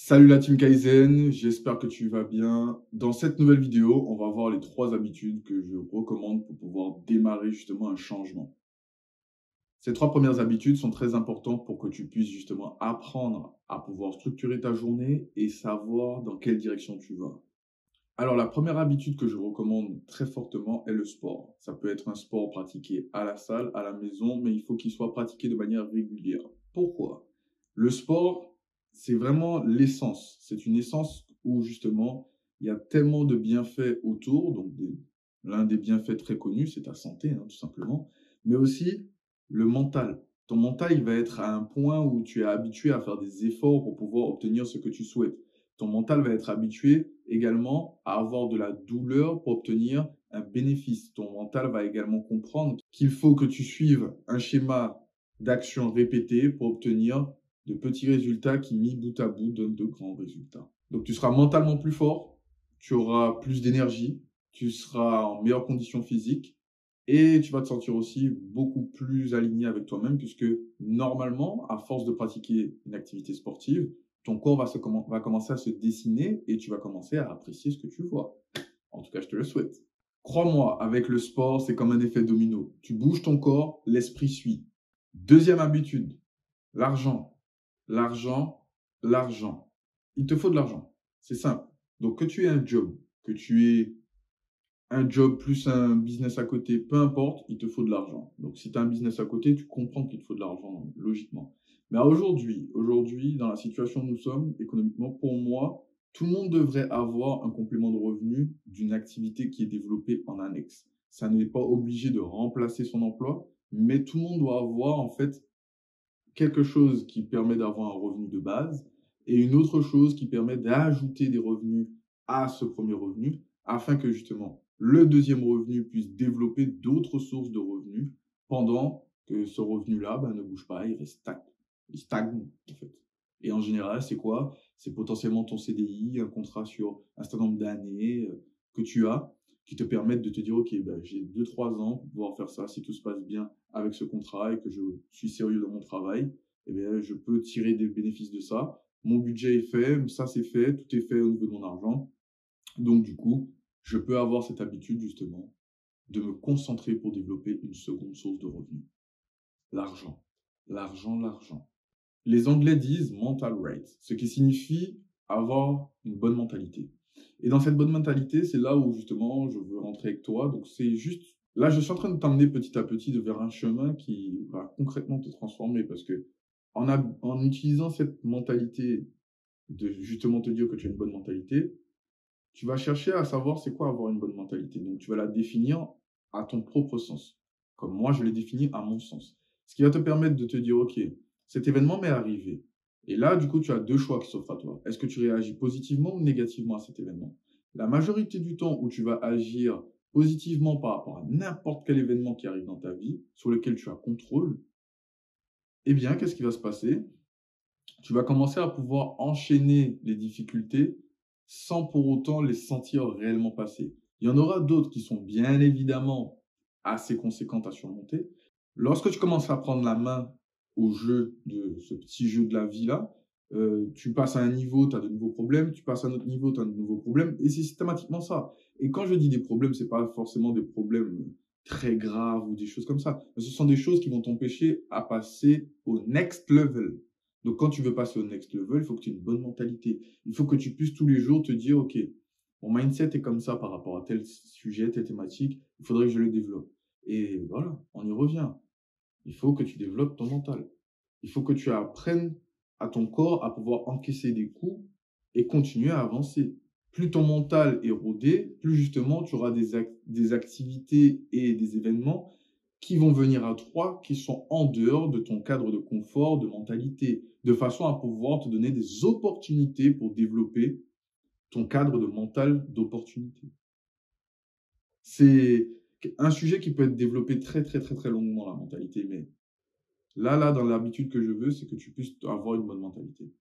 Salut la team Kaizen, j'espère que tu vas bien. Dans cette nouvelle vidéo, on va voir les 3 habitudes que je recommande pour pouvoir démarrer justement un changement. Ces 3 premières habitudes sont très importantes pour que tu puisses justement apprendre à pouvoir structurer ta journée et savoir dans quelle direction tu vas. Alors la première habitude que je recommande très fortement est le sport. Ça peut être un sport pratiqué à la salle, à la maison, mais il faut qu'il soit pratiqué de manière régulière. Pourquoi? Le sport, c'est vraiment l'essence. C'est une essence où justement, il y a tellement de bienfaits autour. Donc l'un des bienfaits très connus, c'est ta santé, hein, tout simplement. Mais aussi le mental. Ton mental, il va être à un point où tu es habitué à faire des efforts pour pouvoir obtenir ce que tu souhaites. Ton mental va être habitué également à avoir de la douleur pour obtenir un bénéfice. Ton mental va également comprendre qu'il faut que tu suives un schéma d'action répété pour obtenir de petits résultats qui, mis bout à bout, donnent de grands résultats. Donc, tu seras mentalement plus fort, tu auras plus d'énergie, tu seras en meilleures conditions physiques et tu vas te sentir aussi beaucoup plus aligné avec toi-même puisque normalement, à force de pratiquer une activité sportive, ton corps va commencer à se dessiner et tu vas commencer à apprécier ce que tu vois. En tout cas, je te le souhaite. Crois-moi, avec le sport, c'est comme un effet domino. Tu bouges ton corps, l'esprit suit. Deuxième habitude, l'argent. L'argent, l'argent. Il te faut de l'argent. C'est simple. Donc, que tu aies un job, que tu aies un job plus un business à côté, peu importe, il te faut de l'argent. Donc, si tu as un business à côté, tu comprends qu'il te faut de l'argent, logiquement. Mais aujourd'hui, dans la situation où nous sommes, économiquement, pour moi, tout le monde devrait avoir un complément de revenu d'une activité qui est développée en annexe. Ça n'est pas obligé de remplacer son emploi, mais tout le monde doit avoir, en fait, quelque chose qui permet d'avoir un revenu de base et une autre chose qui permet d'ajouter des revenus à ce premier revenu afin que justement le deuxième revenu puisse développer d'autres sources de revenus pendant que ce revenu-là ne bouge pas, il reste stagne. Il stagne en fait. Et en général, c'est quoi? C'est potentiellement ton CDI, un contrat sur un certain nombre d'années que tu as qui te permettent de te dire, OK, j'ai 2-3 ans pour pouvoir faire ça. Si tout se passe bien avec ce contrat et que je suis sérieux dans mon travail, eh bien, je peux tirer des bénéfices de ça. Mon budget est fait, ça c'est fait, tout est fait au niveau de mon argent. Donc, du coup, je peux avoir cette habitude justement de me concentrer pour développer une seconde source de revenus. L'argent. L'argent, l'argent. Les Anglais disent mental rate, ce qui signifie avoir une bonne mentalité. Et dans cette bonne mentalité, c'est là où justement je veux rentrer avec toi. Donc c'est juste, là je suis en train de t'emmener petit à petit vers un chemin qui va concrètement te transformer parce que en utilisant cette mentalité de justement te dire que tu as une bonne mentalité, tu vas chercher à savoir c'est quoi avoir une bonne mentalité. Donc tu vas la définir à ton propre sens, comme moi je l'ai défini à mon sens. Ce qui va te permettre de te dire, OK, cet événement m'est arrivé. Et là, du coup, tu as 2 choix qui s'offrent à toi. Est-ce que tu réagis positivement ou négativement à cet événement? La majorité du temps où tu vas agir positivement par rapport à n'importe quel événement qui arrive dans ta vie, sur lequel tu as contrôle, eh bien, qu'est-ce qui va se passer? Tu vas commencer à pouvoir enchaîner les difficultés sans pour autant les sentir réellement passer. Il y en aura d'autres qui sont bien évidemment assez conséquentes à surmonter. Lorsque tu commences à prendre la main au jeu de ce petit jeu de la vie-là, tu passes à un niveau, tu as de nouveaux problèmes, tu passes à un autre niveau, tu as de nouveaux problèmes, et c'est systématiquement ça. Et quand je dis des problèmes, c'est pas forcément des problèmes très graves ou des choses comme ça, mais ce sont des choses qui vont t'empêcher à passer au next level. Donc, quand tu veux passer au next level, il faut que tu aies une bonne mentalité. Il faut que tu puisses tous les jours te dire, OK, mon mindset est comme ça par rapport à tel sujet, telle thématique, il faudrait que je le développe. Et voilà, on y revient. Il faut que tu développes ton mental. Il faut que tu apprennes à ton corps à pouvoir encaisser des coups et continuer à avancer. Plus ton mental est rodé, plus justement tu auras des activités et des événements qui vont venir à toi, qui sont en dehors de ton cadre de confort, de mentalité, de façon à pouvoir te donner des opportunités pour développer ton cadre de mental d'opportunité. C'est un sujet qui peut être développé très, très, très, très longuement, la mentalité, mais là, dans l'habitude que je veux, c'est que tu puisses avoir une bonne mentalité.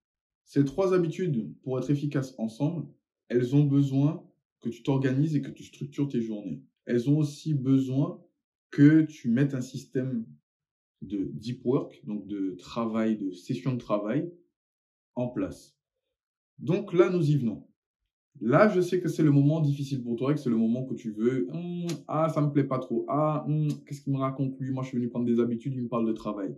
Ces 3 habitudes, pour être efficaces ensemble, elles ont besoin que tu t'organises et que tu structures tes journées. Elles ont aussi besoin que tu mettes un système de deep work, donc de travail, de session de travail, en place. Donc là, nous y venons. Là, je sais que c'est le moment difficile pour toi et que c'est le moment que tu veux. Ah, ça me plaît pas trop. Ah, qu'est-ce qu'il me raconte lui? Moi, je suis venu prendre des habitudes, il me parle de travail.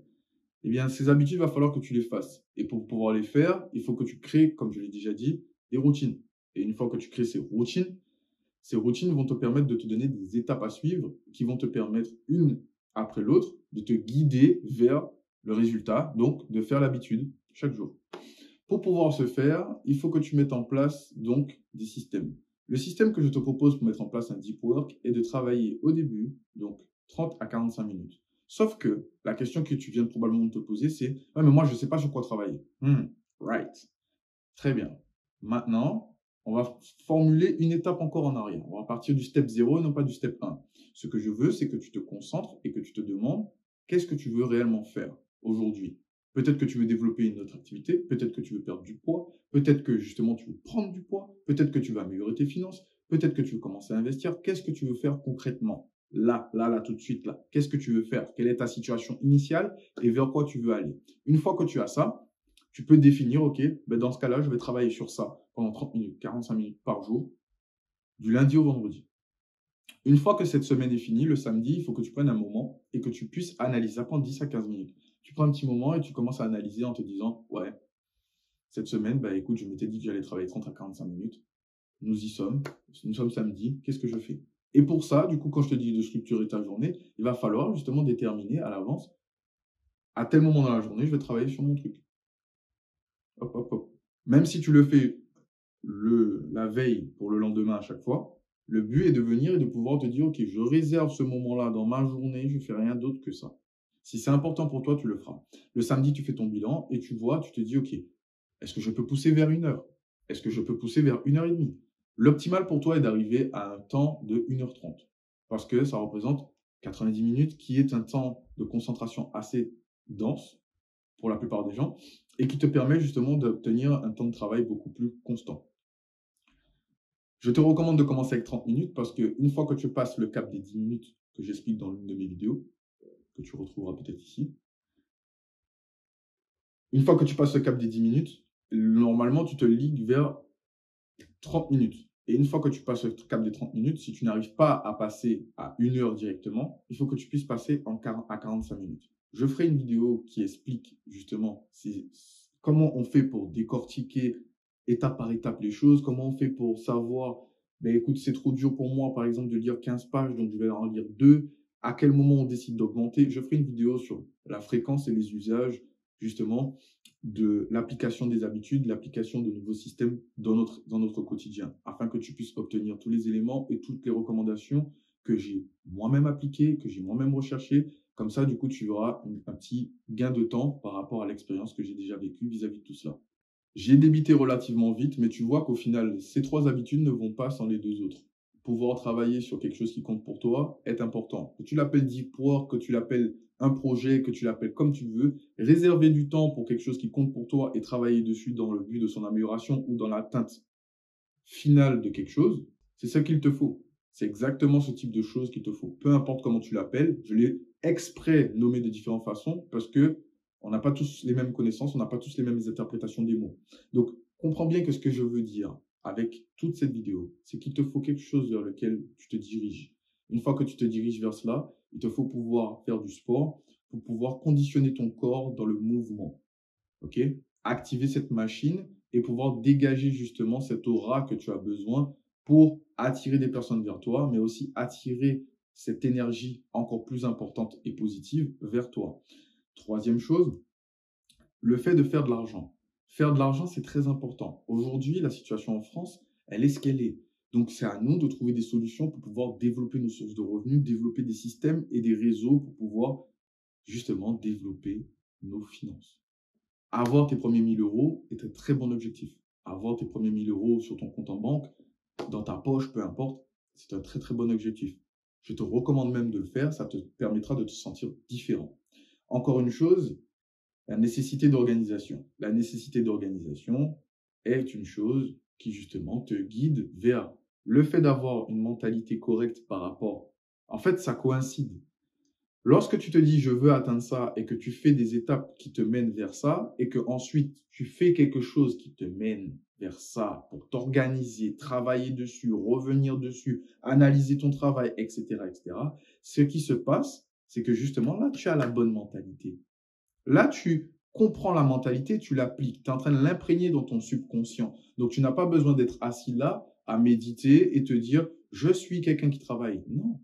Eh bien, ces habitudes, il va falloir que tu les fasses. Et pour pouvoir les faire, il faut que tu crées, comme je l'ai déjà dit, des routines. Et une fois que tu crées ces routines vont te permettre de te donner des étapes à suivre qui vont te permettre, une après l'autre, de te guider vers le résultat, donc de faire l'habitude chaque jour. Pour pouvoir ce faire, il faut que tu mettes en place donc des systèmes. Le système que je te propose pour mettre en place un deep work est de travailler au début, donc 30 à 45 minutes. Sauf que la question que tu viens probablement de te poser, c'est « Ouais, mais moi, je ne sais pas sur quoi travailler. Right. Très bien. Maintenant, on va formuler une étape encore en arrière. On va partir du step 0 et non pas du step 1. Ce que je veux, c'est que tu te concentres et que tu te demandes qu'est-ce que tu veux réellement faire aujourd'hui. Peut-être que tu veux développer une autre activité, peut-être que tu veux perdre du poids, peut-être que justement tu veux prendre du poids, peut-être que tu veux améliorer tes finances, peut-être que tu veux commencer à investir. Qu'est-ce que tu veux faire concrètement? Là, tout de suite, là. Qu'est-ce que tu veux faire? Quelle est ta situation initiale et vers quoi tu veux aller? Une fois que tu as ça, tu peux définir, OK, ben dans ce cas-là, je vais travailler sur ça pendant 30 minutes, 45 minutes par jour, du lundi au vendredi. Une fois que cette semaine est finie, le samedi, il faut que tu prennes un moment et que tu puisses analyser. Ça prend 10 à 15 minutes. Tu prends un petit moment et tu commences à analyser en te disant, ouais, cette semaine, bah, écoute, je m'étais dit que j'allais travailler 30 à 45 minutes. Nous y sommes. Nous sommes samedi. Qu'est-ce que je fais? Et pour ça, du coup, quand je te dis de structurer ta journée, il va falloir justement déterminer à l'avance, à tel moment dans la journée, je vais travailler sur mon truc. Hop, hop, hop. Même si tu le fais la veille pour le lendemain à chaque fois, le but est de venir et de pouvoir te dire, OK, je réserve ce moment-là dans ma journée, je ne fais rien d'autre que ça. Si c'est important pour toi, tu le feras. Le samedi, tu fais ton bilan et tu vois, tu te dis, OK, est-ce que je peux pousser vers 1 heure? Est-ce que je peux pousser vers 1 heure et demie? L'optimal pour toi est d'arriver à un temps de 1 h 30 parce que ça représente 90 minutes qui est un temps de concentration assez dense pour la plupart des gens et qui te permet justement d'obtenir un temps de travail beaucoup plus constant. Je te recommande de commencer avec 30 minutes parce qu'une fois que tu passes le cap des 10 minutes que j'explique dans l'une de mes vidéos, que tu retrouveras peut-être ici, une fois que tu passes le cap des 10 minutes, normalement, tu te ligues vers 30 minutes. Et une fois que tu passes le cap des 30 minutes, si tu n'arrives pas à passer à 1 heure directement, il faut que tu puisses passer à 45 minutes. Je ferai une vidéo qui explique justement comment on fait pour décortiquer étape par étape les choses, comment on fait pour savoir, ben écoute, c'est trop dur pour moi, par exemple, de lire 15 pages, donc je vais en lire 2. À quel moment on décide d'augmenter? Je ferai une vidéo sur la fréquence et les usages, justement, de l'application des habitudes, l'application de nouveaux systèmes dans notre quotidien, afin que tu puisses obtenir tous les éléments et toutes les recommandations que j'ai moi-même appliquées, que j'ai moi-même recherchées. Comme ça, du coup, tu auras un petit gain de temps par rapport à l'expérience que j'ai déjà vécue vis-à-vis de tout cela. J'ai débité relativement vite, mais tu vois qu'au final, ces 3 habitudes ne vont pas sans les 2 autres. Pouvoir travailler sur quelque chose qui compte pour toi est important. Que tu l'appelles deep work, que tu l'appelles un projet, que tu l'appelles comme tu veux, réserver du temps pour quelque chose qui compte pour toi et travailler dessus dans le but de son amélioration ou dans l'atteinte finale de quelque chose, c'est ce qu'il te faut. C'est exactement ce type de choses qu'il te faut. Peu importe comment tu l'appelles, je l'ai exprès nommé de différentes façons parce que on n'a pas tous les mêmes connaissances, on n'a pas tous les mêmes interprétations des mots. Donc, comprends bien que ce que je veux dire avec toute cette vidéo, c'est qu'il te faut quelque chose vers lequel tu te diriges. Une fois que tu te diriges vers cela, il te faut pouvoir faire du sport pour pouvoir conditionner ton corps dans le mouvement. OK? Activer cette machine et pouvoir dégager justement cette aura que tu as besoin pour attirer des personnes vers toi, mais aussi attirer cette énergie encore plus importante et positive vers toi. Troisième chose, le fait de faire de l'argent. Faire de l'argent, c'est très important. Aujourd'hui, la situation en France, elle est ce qu'elle est. Donc, c'est à nous de trouver des solutions pour pouvoir développer nos sources de revenus, développer des systèmes et des réseaux pour pouvoir justement développer nos finances. Avoir tes premiers 1 000 € est un très bon objectif. Avoir tes premiers 1 000 € sur ton compte en banque, dans ta poche, peu importe, c'est un très très bon objectif. Je te recommande même de le faire, ça te permettra de te sentir différent. Encore une chose, la nécessité d'organisation. La nécessité d'organisation est une chose qui justement te guide vers le fait d'avoir une mentalité correcte par rapport. En fait, ça coïncide. Lorsque tu te dis je veux atteindre ça et que tu fais des étapes qui te mènent vers ça et que ensuite tu fais quelque chose qui te mène vers ça pour t'organiser, travailler dessus, revenir dessus, analyser ton travail, etc., etc., ce qui se passe, c'est que justement là, tu as la bonne mentalité. Là, tu comprends la mentalité, tu l'appliques, tu es en train de l'imprégner dans ton subconscient. Donc, tu n'as pas besoin d'être assis là à méditer et te dire je suis quelqu'un qui travaille. Non,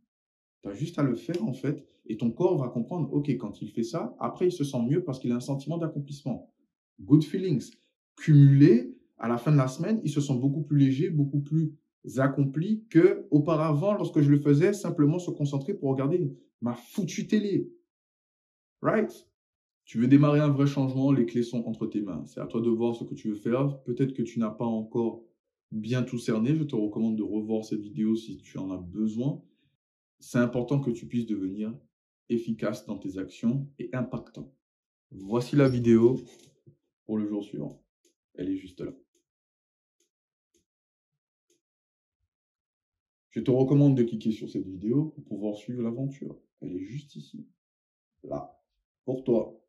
tu as juste à le faire, en fait, et ton corps va comprendre, OK, quand il fait ça, après, il se sent mieux parce qu'il a un sentiment d'accomplissement. Good feelings. Cumulé, à la fin de la semaine, il se sent beaucoup plus léger, beaucoup plus accompli qu'auparavant, lorsque je le faisais, simplement se concentrer pour regarder ma foutue télé. Right? Tu veux démarrer un vrai changement, les clés sont entre tes mains. C'est à toi de voir ce que tu veux faire. Peut-être que tu n'as pas encore bien tout cerné. Je te recommande de revoir cette vidéo si tu en as besoin. C'est important que tu puisses devenir efficace dans tes actions et impactant. Voici la vidéo pour le jour suivant. Elle est juste là. Je te recommande de cliquer sur cette vidéo pour pouvoir suivre l'aventure. Elle est juste ici, là, pour toi.